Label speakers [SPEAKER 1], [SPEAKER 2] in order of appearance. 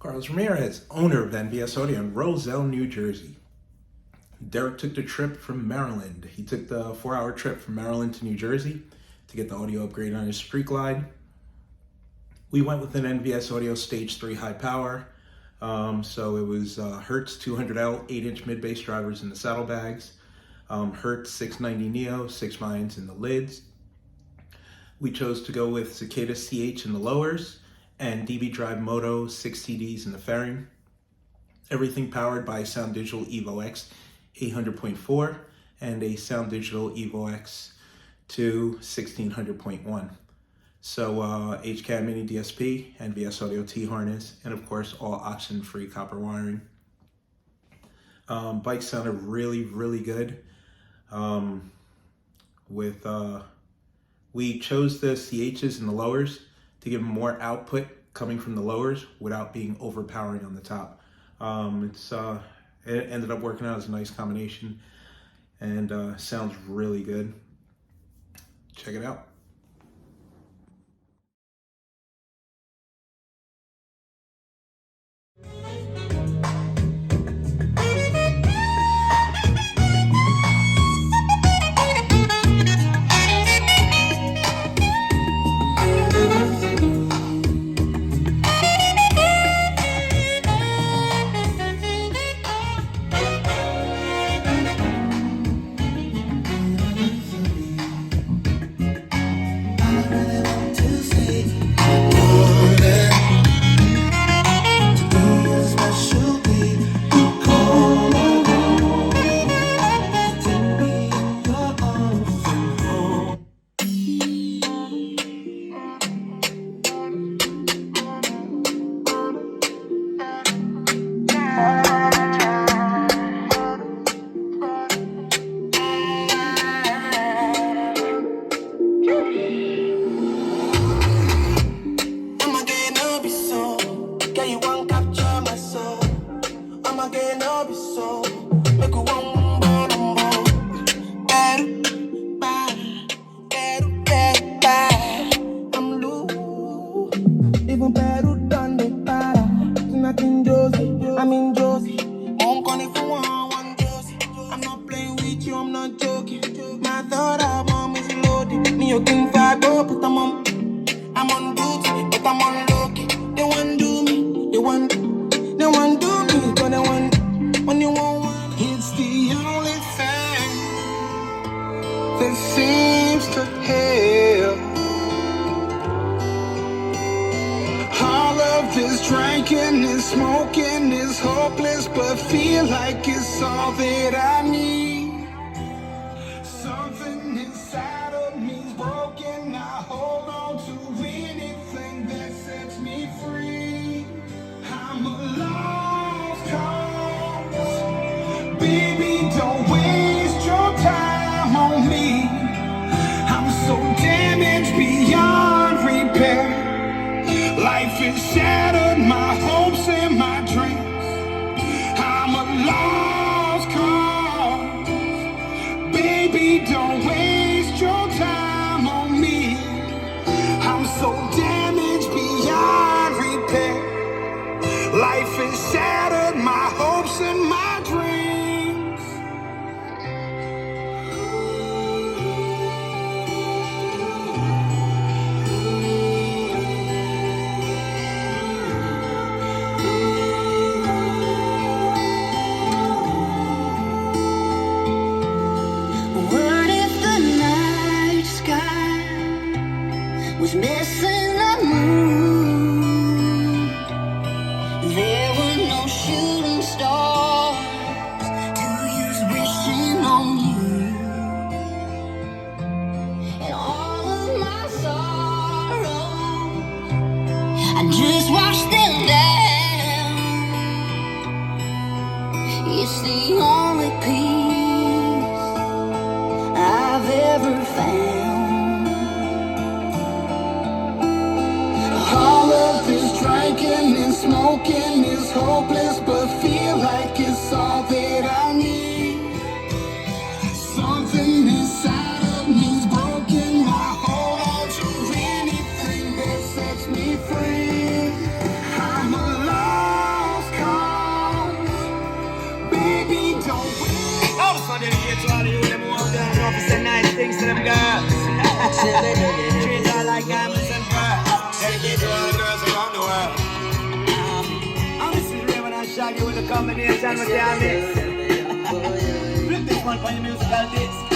[SPEAKER 1] Carlos Ramirez, owner of NVS Audio in Roselle, New Jersey. Derek took the trip from Maryland. He took the 4-hour trip from Maryland to New Jersey to get the audio upgrade on his Street Glide. We went with an NVS Audio Stage 3 high power. So it was Hertz 200L 8-inch mid-bass drivers in the saddlebags, Hertz 690 Neo 6 mines in the lids. We chose to go with Cicada CH in the lowers and Dubiee Drive Moto 6 CDs in the fairing. Everything powered by Sound Digital Evo X 800.4 and a Sound Digital Evo X 2 1600.1. So HCAD Mini DSP, NVS Audio T harness, and of course all oxygen-free copper wiring. Bike sounded really, really good. We chose the CHs and the lowers to give more output coming from the lowers without being overpowering on the top. It ended up working out as a nice combination and sounds really good. Check it out.
[SPEAKER 2] I'm in Josie. I'm calling for one Josie. I'm not playing with you, I'm not joking. My thought album is loaded. Me, you can vibe up, but I'm on duty, but I'm on low-key. They want do me, they want do me, but they want when you want one. It's the only thing that seems to help. All of this drinking, this smoking is hopeless, but feel like it's all that I need. Something inside of me's broken. I hold on to anything that sets me free. I'm a lost cause. Baby, don't waste your time on me. I'm so damaged beyond repair. Life has shattered my hopes and my dreams. I'm a lost cause. Baby, don't waste your time on me. I'm so damaged beyond repair. Life has shattered my hopes and my dreams.
[SPEAKER 3] Treat her like diamonds and pearls. Dedicate to all the girls around the world. I'm Mrs. Raymond and Shaggy with a combination with their mix. Flip this one for your musical disc.